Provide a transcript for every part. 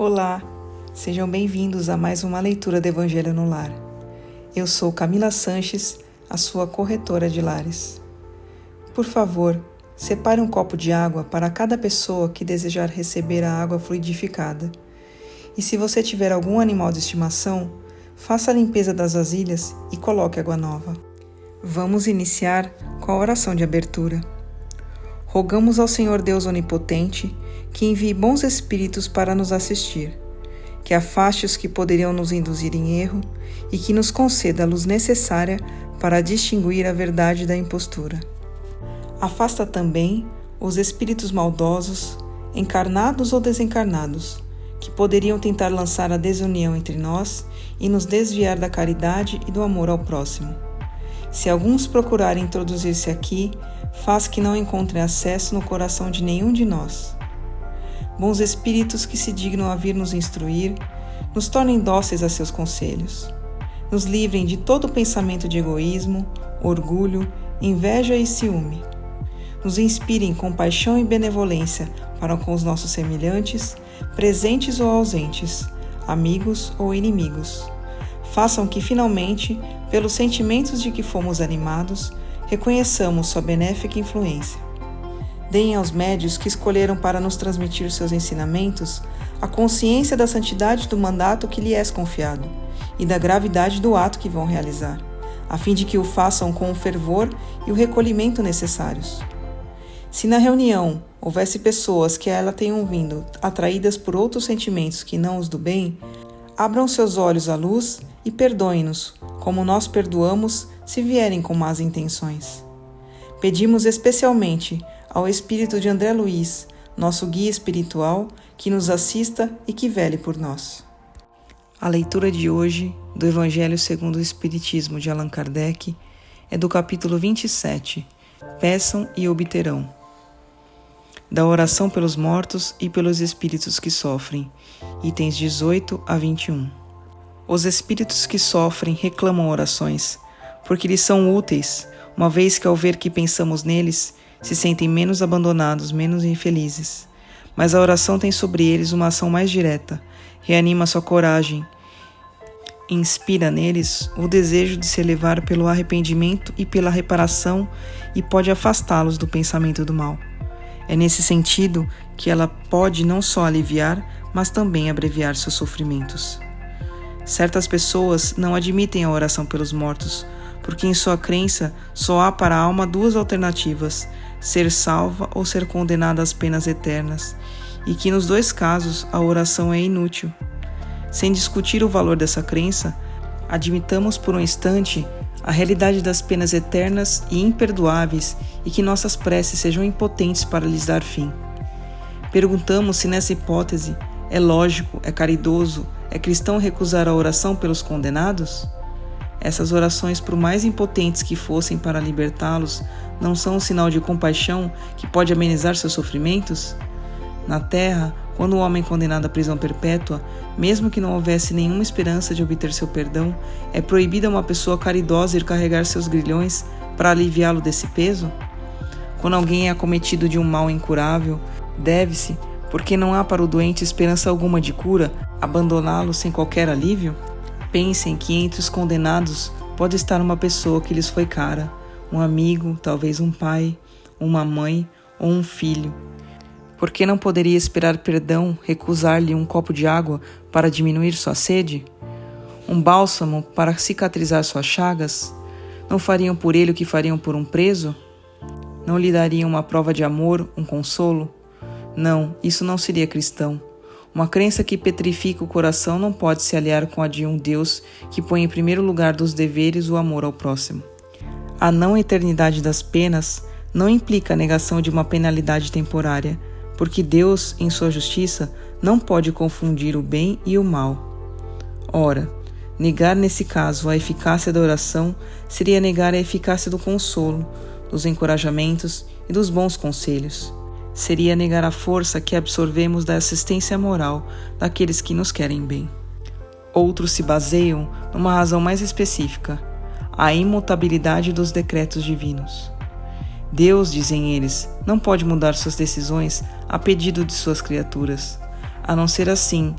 Olá, sejam bem-vindos a mais uma leitura do Evangelho no Lar. Eu sou Camila Sanches, a sua corretora de lares. Por favor, separe um copo de água para cada pessoa que desejar receber a água fluidificada. E se você tiver algum animal de estimação, faça a limpeza das vasilhas e coloque água nova. Vamos iniciar com a oração de abertura. Rogamos ao Senhor Deus Onipotente que envie bons espíritos para nos assistir, que afaste os que poderiam nos induzir em erro e que nos conceda a luz necessária para distinguir a verdade da impostura. Afasta também os espíritos maldosos, encarnados ou desencarnados, que poderiam tentar lançar a desunião entre nós e nos desviar da caridade e do amor ao próximo. Se alguns procurarem introduzir-se aqui, faz que não encontrem acesso no coração de nenhum de nós. Bons espíritos que se dignam a vir nos instruir, nos tornem dóceis a seus conselhos. Nos livrem de todo pensamento de egoísmo, orgulho, inveja e ciúme. Nos inspirem compaixão e benevolência para com os nossos semelhantes, presentes ou ausentes, amigos ou inimigos. Façam que, finalmente, pelos sentimentos de que fomos animados, reconheçamos sua benéfica influência. Deem aos médios que escolheram para nos transmitir seus ensinamentos a consciência da santidade do mandato que lhe é confiado e da gravidade do ato que vão realizar, a fim de que o façam com o fervor e o recolhimento necessários. Se na reunião houvesse pessoas que a ela tenham vindo atraídas por outros sentimentos que não os do bem, abram seus olhos à luz e perdoem-nos, como nós perdoamos se vierem com más intenções. Pedimos especialmente ao espírito de André Luiz, nosso guia espiritual, que nos assista e que vele por nós. A leitura de hoje do Evangelho segundo o Espiritismo de Allan Kardec é do capítulo 27, Peçam e obterão. Da oração pelos mortos e pelos espíritos que sofrem, itens 18 a 21. Os espíritos que sofrem reclamam orações, porque lhes são úteis, uma vez que ao ver que pensamos neles, se sentem menos abandonados, menos infelizes. Mas a oração tem sobre eles uma ação mais direta, reanima sua coragem, inspira neles o desejo de se elevar pelo arrependimento e pela reparação e pode afastá-los do pensamento do mal. É nesse sentido que ela pode não só aliviar, mas também abreviar seus sofrimentos. Certas pessoas não admitem a oração pelos mortos, porque em sua crença só há para a alma duas alternativas, ser salva ou ser condenada às penas eternas, e que nos dois casos a oração é inútil. Sem discutir o valor dessa crença, admitamos por um instante a realidade das penas eternas e imperdoáveis e que nossas preces sejam impotentes para lhes dar fim. Perguntamos se nessa hipótese é lógico, é caridoso, é cristão recusar a oração pelos condenados? Essas orações, por mais impotentes que fossem para libertá-los, não são um sinal de compaixão que pode amenizar seus sofrimentos? Na terra, quando o homem é condenado à prisão perpétua, mesmo que não houvesse nenhuma esperança de obter seu perdão, é proibida a uma pessoa caridosa ir carregar seus grilhões para aliviá-lo desse peso? Quando alguém é acometido de um mal incurável, deve-se, porque não há para o doente esperança alguma de cura, abandoná-lo sem qualquer alívio? Pensem que entre os condenados pode estar uma pessoa que lhes foi cara, um amigo, talvez um pai, uma mãe ou um filho. Por que não poderia esperar perdão, recusar-lhe um copo de água para diminuir sua sede? Um bálsamo para cicatrizar suas chagas? Não fariam por ele o que fariam por um preso? Não lhe dariam uma prova de amor, um consolo? Não, isso não seria cristão. Uma crença que petrifica o coração não pode se aliar com a de um Deus que põe em primeiro lugar dos deveres o amor ao próximo. A não eternidade das penas não implica a negação de uma penalidade temporária, porque Deus, em sua justiça, não pode confundir o bem e o mal. Ora, negar nesse caso a eficácia da oração seria negar a eficácia do consolo, dos encorajamentos e dos bons conselhos. Seria negar a força que absorvemos da assistência moral daqueles que nos querem bem. Outros se baseiam numa razão mais específica, a imutabilidade dos decretos divinos. Deus, dizem eles, não pode mudar suas decisões a pedido de suas criaturas. A não ser assim,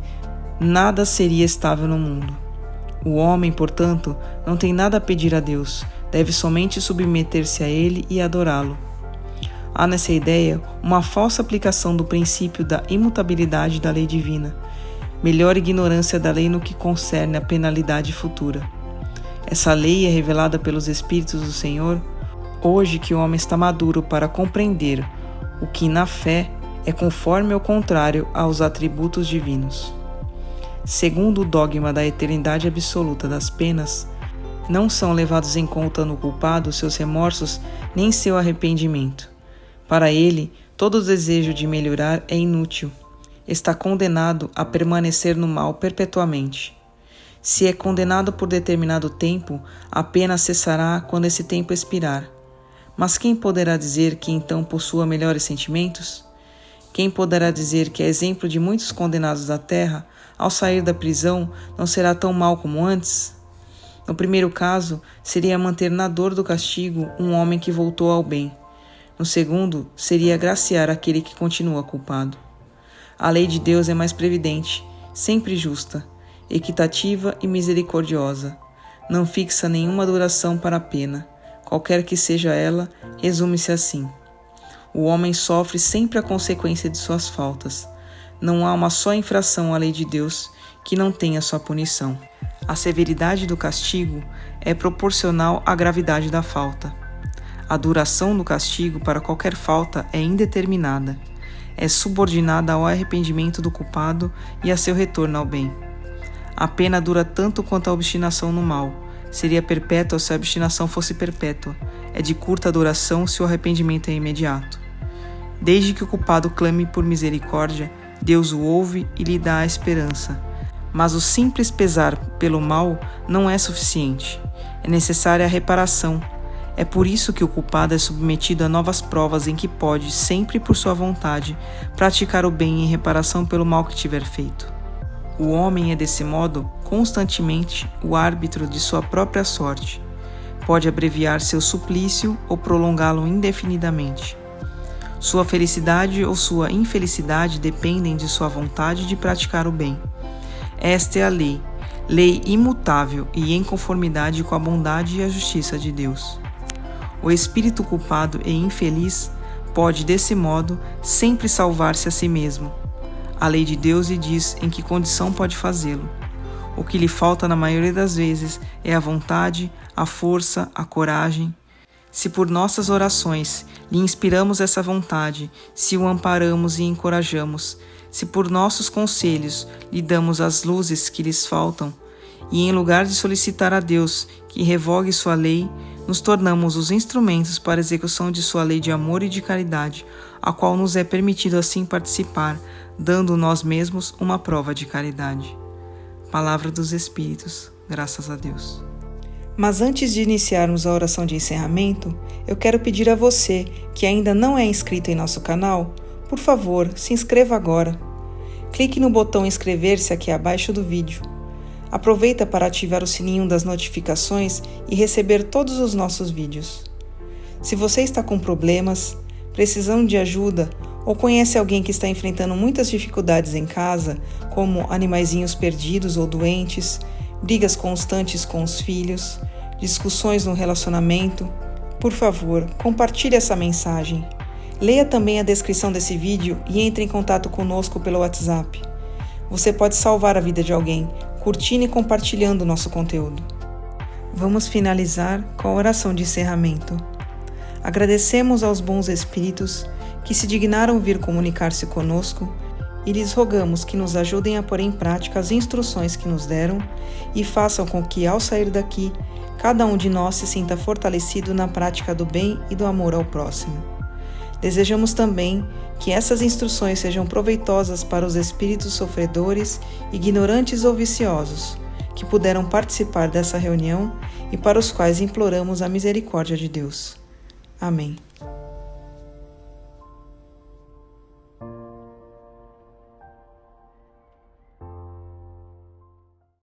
nada seria estável no mundo. O homem, portanto, não tem nada a pedir a Deus, deve somente submeter-se a Ele e adorá-lo. Há nessa ideia uma falsa aplicação do princípio da imutabilidade da lei divina, melhor ignorância da lei no que concerne à penalidade futura. Essa lei é revelada pelos Espíritos do Senhor, hoje que o homem está maduro para compreender o que na fé é conforme ou contrário aos atributos divinos. Segundo o dogma da eternidade absoluta das penas, não são levados em conta no culpado seus remorsos nem seu arrependimento. Para ele, todo desejo de melhorar é inútil. Está condenado a permanecer no mal perpetuamente. Se é condenado por determinado tempo, a pena cessará quando esse tempo expirar. Mas quem poderá dizer que então possua melhores sentimentos? Quem poderá dizer que, a exemplo de muitos condenados da terra, ao sair da prisão, não será tão mal como antes? No primeiro caso, seria manter na dor do castigo um homem que voltou ao bem. No segundo, seria agraciar aquele que continua culpado. A lei de Deus é mais previdente, sempre justa, equitativa e misericordiosa. Não fixa nenhuma duração para a pena. Qualquer que seja ela, resume-se assim: o homem sofre sempre a consequência de suas faltas. Não há uma só infração à lei de Deus que não tenha sua punição. A severidade do castigo é proporcional à gravidade da falta. A duração do castigo para qualquer falta é indeterminada. É subordinada ao arrependimento do culpado e a seu retorno ao bem. A pena dura tanto quanto a obstinação no mal. Seria perpétua se a obstinação fosse perpétua. É de curta duração se o arrependimento é imediato. Desde que o culpado clame por misericórdia, Deus o ouve e lhe dá a esperança. Mas o simples pesar pelo mal não é suficiente. É necessária a reparação. É por isso que o culpado é submetido a novas provas em que pode, sempre por sua vontade, praticar o bem em reparação pelo mal que tiver feito. O homem é, desse modo, constantemente o árbitro de sua própria sorte. Pode abreviar seu suplício ou prolongá-lo indefinidamente. Sua felicidade ou sua infelicidade dependem de sua vontade de praticar o bem. Esta é a lei imutável e em conformidade com a bondade e a justiça de Deus. O espírito culpado e infeliz pode, desse modo, sempre salvar-se a si mesmo. A lei de Deus lhe diz em que condição pode fazê-lo. O que lhe falta na maioria das vezes é a vontade, a força, a coragem. Se por nossas orações lhe inspiramos essa vontade, se o amparamos e encorajamos, se por nossos conselhos lhe damos as luzes que lhes faltam, e em lugar de solicitar a Deus que revogue sua lei, nos tornamos os instrumentos para a execução de sua lei de amor e de caridade, a qual nos é permitido assim participar, dando nós mesmos uma prova de caridade. Palavra dos Espíritos, graças a Deus. Mas antes de iniciarmos a oração de encerramento, eu quero pedir a você que ainda não é inscrito em nosso canal, por favor, se inscreva agora. Clique no botão inscrever-se aqui abaixo do vídeo. Aproveita para ativar o sininho das notificações e receber todos os nossos vídeos. Se você está com problemas, precisando de ajuda ou conhece alguém que está enfrentando muitas dificuldades em casa, como animaizinhos perdidos ou doentes, brigas constantes com os filhos, discussões no relacionamento, por favor, compartilhe essa mensagem. Leia também a descrição desse vídeo e entre em contato conosco pelo WhatsApp. Você pode salvar a vida de alguém, curtindo e compartilhando o nosso conteúdo. Vamos finalizar com a oração de encerramento. Agradecemos aos bons espíritos que se dignaram vir comunicar-se conosco e lhes rogamos que nos ajudem a pôr em prática as instruções que nos deram e façam com que, ao sair daqui, cada um de nós se sinta fortalecido na prática do bem e do amor ao próximo. Desejamos também que essas instruções sejam proveitosas para os espíritos sofredores, ignorantes ou viciosos, que puderam participar dessa reunião e para os quais imploramos a misericórdia de Deus. Amém.